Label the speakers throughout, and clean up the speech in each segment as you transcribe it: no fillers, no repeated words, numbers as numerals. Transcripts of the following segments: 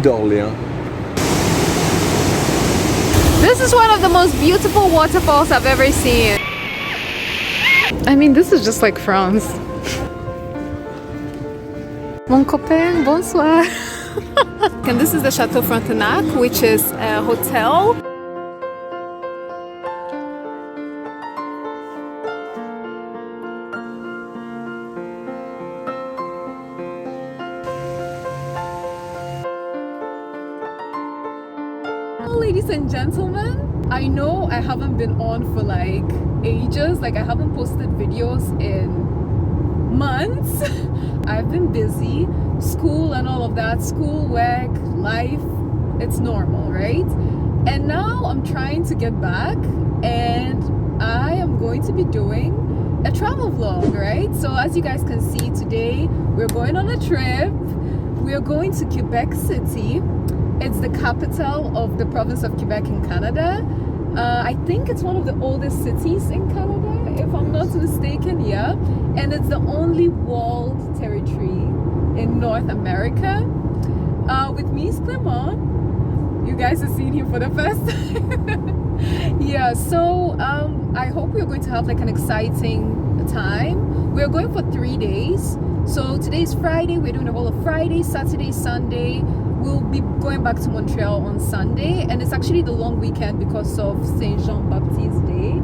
Speaker 1: d'Orléans.
Speaker 2: This is one of the most beautiful waterfalls I've ever seen. I mean, this is just like France. Mon copain, bonsoir. And this is the Château Frontenac, which is a hotel. Ladies and gentlemen, I know I haven't been on for like ages, like I haven't posted videos in months. I've been busy, school and all of that, school, work, life, it's normal, right? And now I'm trying to get back and I am going to be doing a travel vlog, right? So as you guys can see today, we're going on a trip. We're going to Quebec City. It's the capital of the province of Quebec in Canada. I think it's one of the oldest cities in Canada, if I'm not mistaken, yeah. And it's the only walled territory in North America. With me is Clément. You guys are seeing him for the first time. Yeah, so I hope we're going to have like an exciting time. We're going for 3 days. So today's Friday, we're doing the whole of Friday, Saturday, Sunday. We'll be going back to Montreal on Sunday, and it's actually the long weekend because of Saint Jean-Baptiste Day,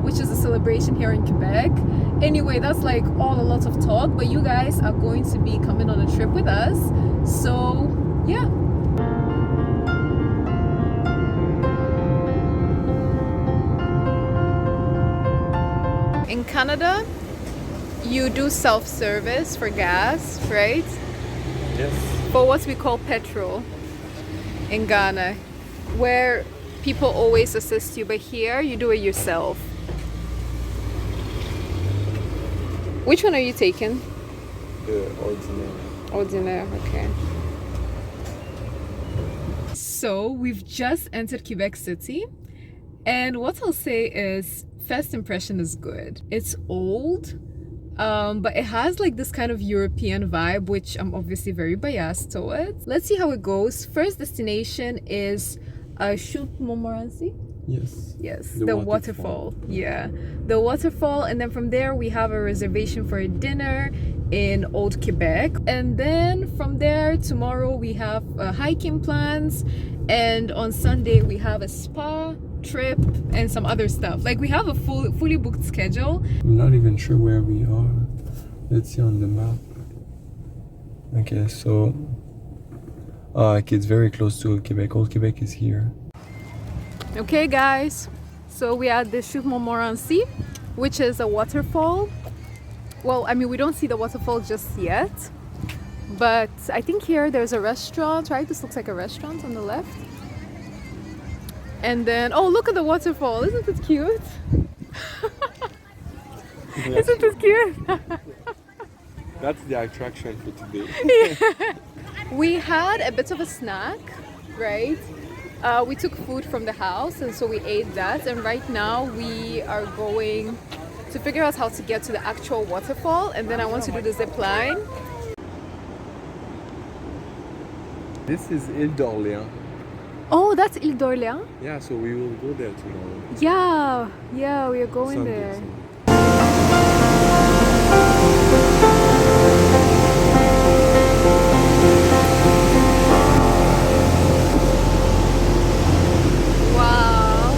Speaker 2: which is a celebration here in Quebec. Anyway, that's like all a lot of talk, but you guys are going to be coming on a trip with us. So yeah. In Canada, you do self-service for gas, right?
Speaker 1: Yes.
Speaker 2: For what we call petrol in Ghana, where people always assist you, but here you do it yourself. Which one are you taking?
Speaker 1: The ordinaire.
Speaker 2: Ordinaire, okay. So we've just entered Quebec City, and what I'll say is first impression is good. It's old, but it has like this kind of European vibe, which I'm obviously very biased towards. Let's see how it goes. First destination is Chute-Montmorency. Yes, the waterfall. Yeah, the waterfall, and then from there we have a reservation for a dinner in Old Quebec, and then from there tomorrow we have hiking plans, and on Sunday we have a spa trip and some other stuff. Like we have a fully booked schedule.
Speaker 1: I'm not even sure where we are. Let's see on the map. Okay, so okay, it's very close to Old Quebec. Old Quebec is here.
Speaker 2: Okay guys, so we are at the Chute-Montmorency, which is a waterfall. Well, I mean, we don't see the waterfall just yet, but I think here there's a restaurant, right? This looks like a restaurant on the left. And then, oh, look at the waterfall. Isn't it cute? Isn't it cute?
Speaker 1: That's the attraction for today.
Speaker 2: Yeah. We had a bit of a snack, right? We took food from the house, and so we ate that. And right now we are going to figure out how to get to the actual waterfall. And then I want to do the zip line.
Speaker 1: This is Ile d'Orléans.
Speaker 2: Oh, that's Ile d'Orléans?
Speaker 1: Yeah, so we will go there tomorrow.
Speaker 2: Yeah, we are going
Speaker 1: Sunday,
Speaker 2: there.
Speaker 1: Sunday.
Speaker 2: Wow.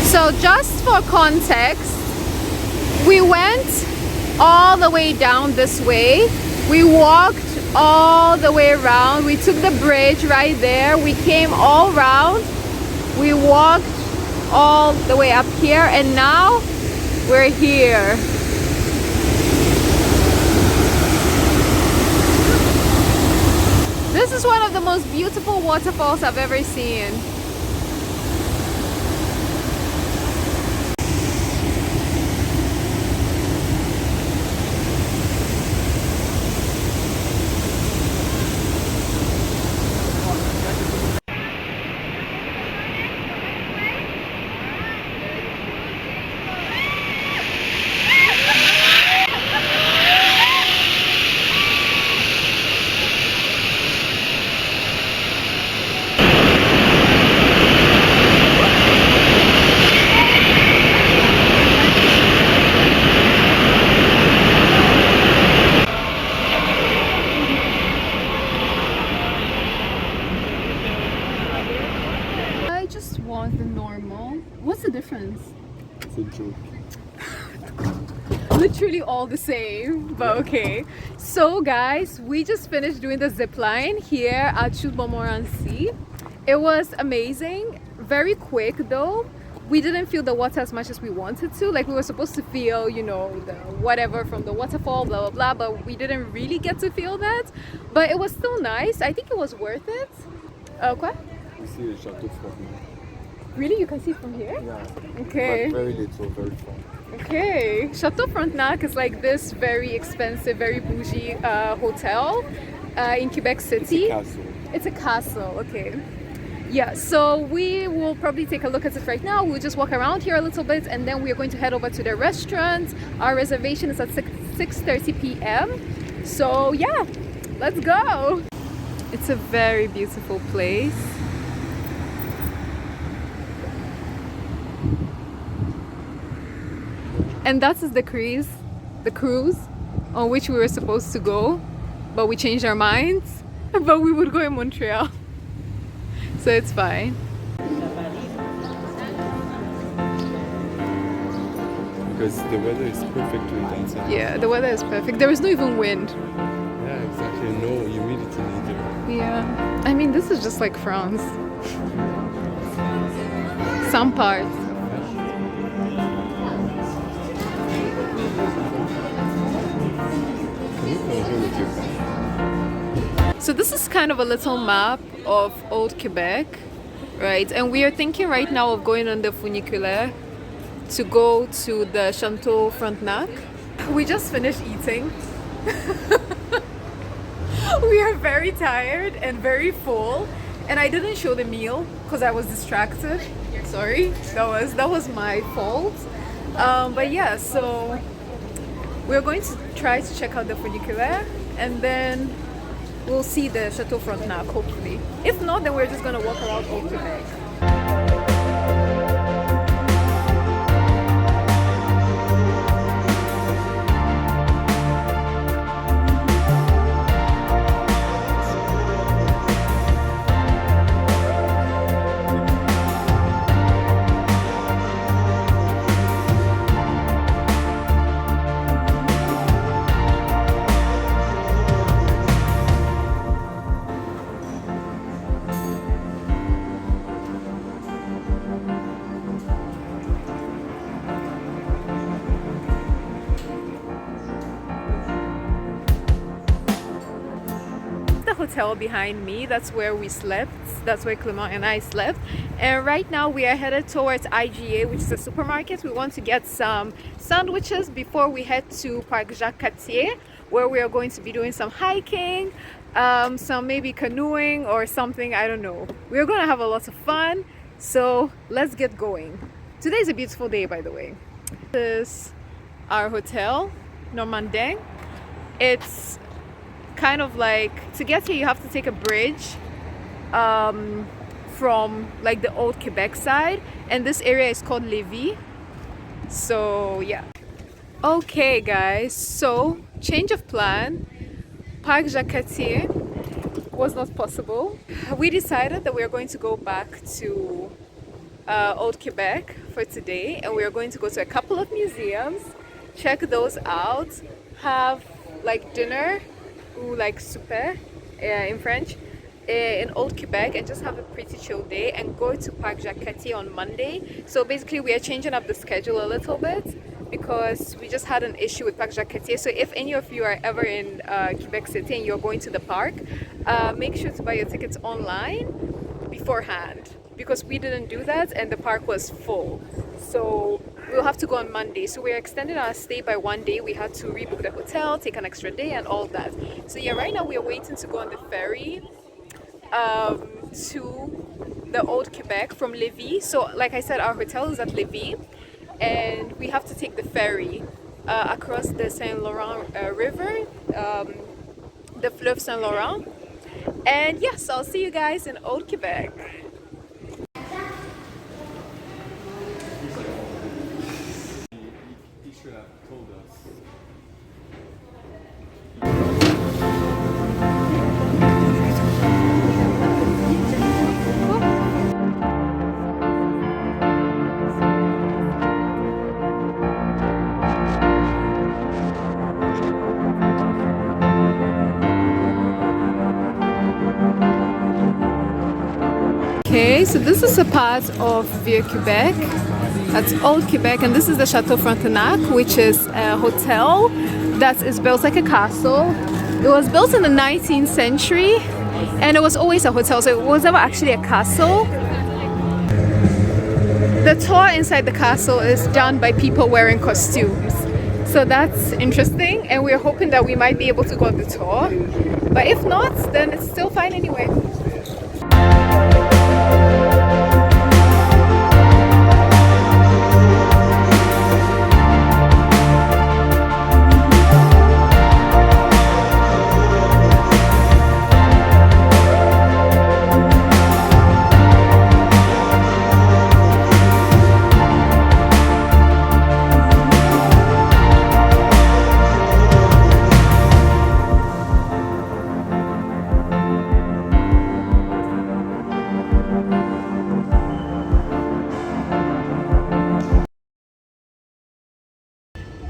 Speaker 2: So just for context, we went all the way down this way. We walked all the way around. We took the bridge right there. We came all around. We walked all the way up here, and now we're here. This is one of the most beautiful waterfalls I've ever seen. difference?
Speaker 1: It's a joke.
Speaker 2: Literally all the same, but okay. So guys, we just finished doing the zip line here at Chute-Montmorency. It was amazing, very quick though. We didn't feel the water as much as we wanted to. Like we were supposed to feel, you know, the whatever from the waterfall, blah blah blah, but we didn't really get to feel that. But it was still nice. I think it was worth it. Okay.
Speaker 1: You see the Château Frontenac.
Speaker 2: Really, you can see from here?
Speaker 1: Yeah.
Speaker 2: Okay.
Speaker 1: But very little, very far.
Speaker 2: Okay, Château Frontenac is like this very expensive, very bougie hotel in Quebec City.
Speaker 1: It's a castle.
Speaker 2: It's a castle, okay. Yeah, so we will probably take a look at it right now. We'll just walk around here a little bit and then we're going to head over to the restaurant. Our reservation is at 6:30 p.m. So yeah, let's go. It's a very beautiful place. And that is the cruise on which we were supposed to go, but we changed our minds. But we would go in Montreal, so it's fine.
Speaker 1: Because the weather is perfect to dance.
Speaker 2: Yeah, the weather is perfect. There is no even wind.
Speaker 1: Yeah, exactly. No humidity neither.
Speaker 2: Yeah, I mean this is just like France. Some parts. So this is kind of a little map of old Quebec, right? And we are thinking right now of going on the funicular to go to the Château Frontenac. We just finished eating. We are very tired and very full, and I didn't show the meal because I was distracted. Sorry, that was my fault. But yeah, so we're going to try to check out the funicular and then we'll see the Château Frontenac, hopefully. If not, then we're just gonna walk around Old Quebec. Hotel behind me, that's where we slept, that's where Clément and I slept, and right now we are headed towards IGA, which is a supermarket. We want to get some sandwiches before we head to Parc Jacques-Cartier, where we are going to be doing some hiking, some maybe canoeing or something, I don't know. We're gonna have a lot of fun, so let's get going. Today is a beautiful day, by the way. This is our hotel, Nordic. It's kind of like, to get here you have to take a bridge from like the old Quebec side, and this area is called Lévis. So yeah. Okay guys, so change of plan. Parc Jacques-Cartier was not possible. We decided that we are going to go back to old Quebec for today, and we are going to go to a couple of museums, check those out, have like dinner, ou like souper in French, in old Quebec, and just have a pretty chill day and go to Parc Jacques-Cartier on Monday. So basically we are changing up the schedule a little bit because we just had an issue with Parc Jacques-Cartier. So if any of you are ever in Quebec City and you're going to the park, make sure to buy your tickets online beforehand, because we didn't do that and the park was full. So we'll have to go on Monday. So we're extending our stay by 1 day. We had to rebook the hotel, take an extra day and all that. So yeah, right now we are waiting to go on the ferry to the old Quebec from Lévis. So like I said, our hotel is at Lévis and we have to take the ferry across the Saint Laurent River, the Fleuve Saint Laurent. And yes, I'll see you guys in old Quebec. Okay, so this is a part of Vieux-Québec. That's Old Quebec, and this is the Château Frontenac, which is a hotel that is built like a castle. It was built in the 19th century, and it was always a hotel, so it was never actually a castle. The tour inside the castle is done by people wearing costumes. So that's interesting, and we're hoping that we might be able to go on the tour. But if not, then it's still fine anyway.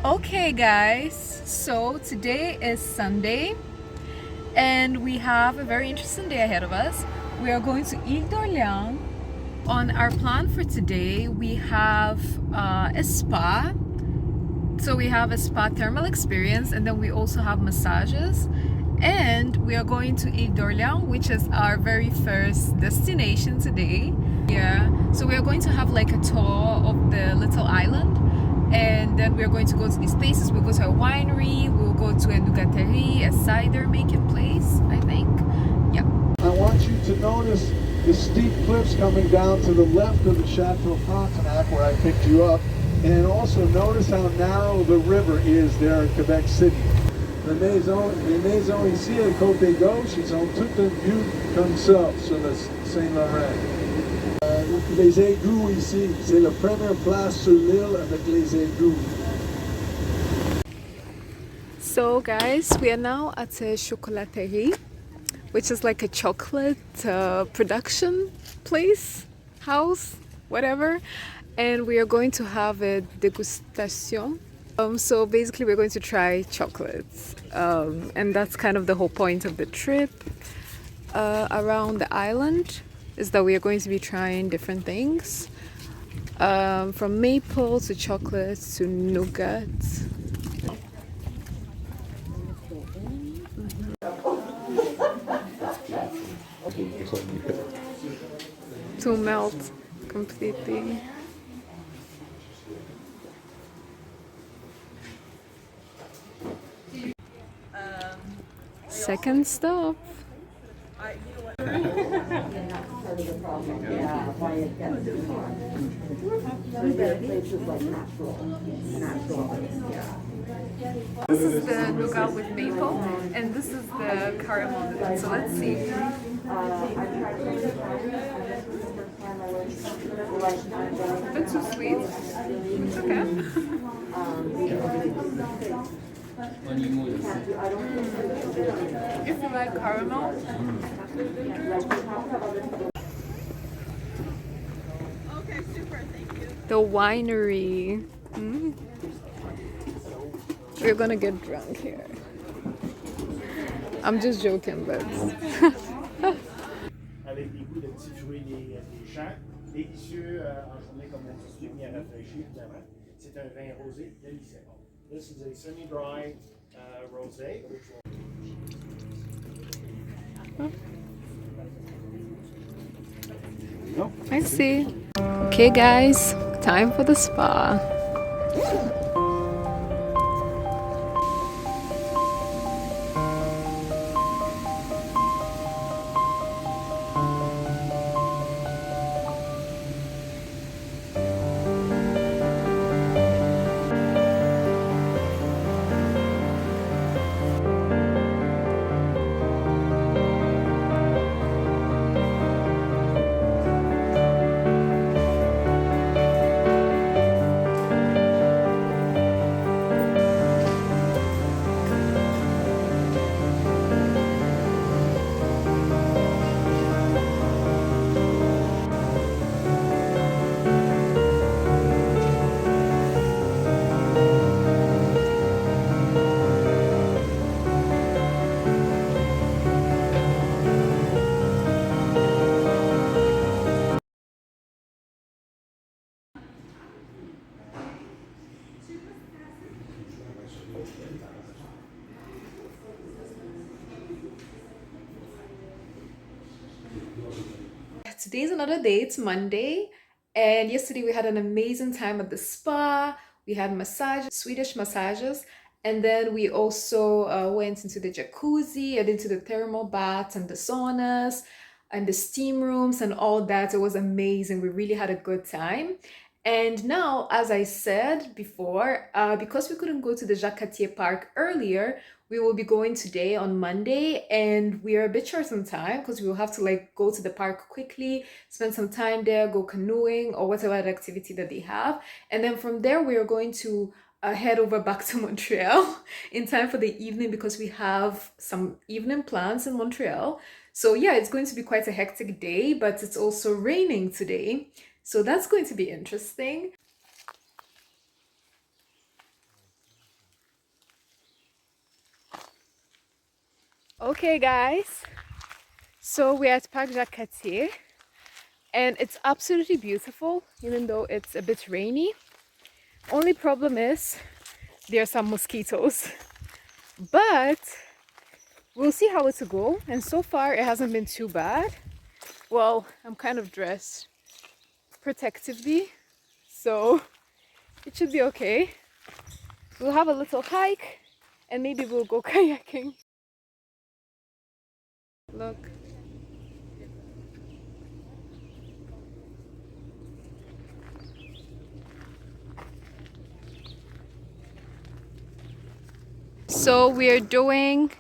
Speaker 2: Okay guys, so today is Sunday and we have a very interesting day ahead of us. We are going to Ile d'Orléans. On our plan for today, we have a spa. So we have a spa thermal experience, and then we also have massages. And we are going to Ile d'Orléans, which is our very first destination today. Yeah, so we are going to have like a tour of the little island. And then we're going to go to these places. We'll go to a winery, we'll go to a nougaterie, a cider making place, I think. Yeah.
Speaker 3: I want you to notice the steep cliffs coming down to the left of the Château Frontenac where I picked you up. And also notice how narrow the river is there in Quebec City. Les maisons ici, à côté gauche, ils ont toutes une vue comme ça sur le Saint-Laurent. Les égouts ici, c'est la première place sur l'île avec les égouts.
Speaker 2: So guys, we are now at a chocolaterie, which is like a chocolate production place, house, whatever. And we are going to have a degustation. So basically we're going to try chocolates. And that's kind of the whole point of the trip around the island. Is that we are going to be trying different things, from maple to chocolate to nougat. To melt completely. Second stop. This is the nougat with maple, and this is the caramel nougat. So let's see. A bit too sweet. It's okay. If you like caramel. Okay, super, thank you. The winery. We're gonna get drunk here. I'm just joking, but.
Speaker 4: Avec des goûts de petits fruits des champs, délicieux en journée comme aujourd'hui, bien rafraîchi évidemment. C'est un vin rosé délicieux. This is a semi-dry rosé.
Speaker 2: I see. Okay guys, time for the spa. today's another day. It's Monday, and yesterday we had an amazing time at the spa. We had massage, Swedish massages, and then we also went into the jacuzzi and into the thermal baths and the saunas and the steam rooms and all that. It was amazing. We really had a good time. And now, as I said before, because we couldn't go to the Jacques-Cartier Park earlier, we will be going today on Monday, and we are a bit short on time because we will have to like go to the park quickly, spend some time there, go canoeing or whatever activity that they have. And then from there, we are going to head over back to Montreal in time for the evening because we have some evening plans in Montreal. So yeah, it's going to be quite a hectic day, but it's also raining today. So that's going to be interesting. Okay guys, so we're at Parc Jacques-Cartier and it's absolutely beautiful even though it's a bit rainy. Only problem is there are some mosquitoes, but we'll see how it will go, and so far it hasn't been too bad. Well, I'm kind of dressed protectively, so it should be okay. We'll have a little hike and maybe we'll go kayaking. Look. So we're doing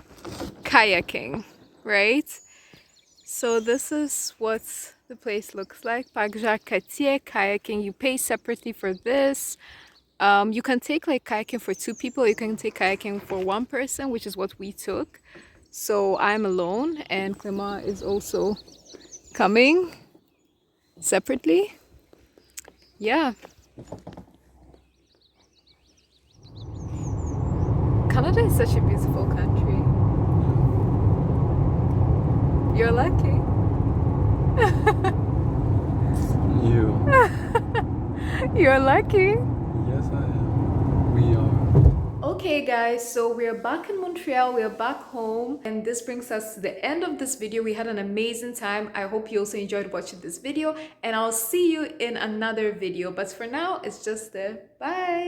Speaker 2: kayaking, right? So this is what the place looks like. Parc Jacques-Cartier kayaking. You pay separately for this. You can take like kayaking for 2 people. You can take kayaking for 1 person, which is what we took. So I'm alone, and Clément is also coming separately. Yeah. Canada is such a beautiful country. You're lucky.
Speaker 1: You.
Speaker 2: You're lucky.
Speaker 1: Yes, I am. We are.
Speaker 2: Okay guys, so we're back in Montreal, we're back home, and this brings us to the end of this video. We had an amazing time. I hope you also enjoyed watching this video, and I'll see you in another video. But for now, it's just bye.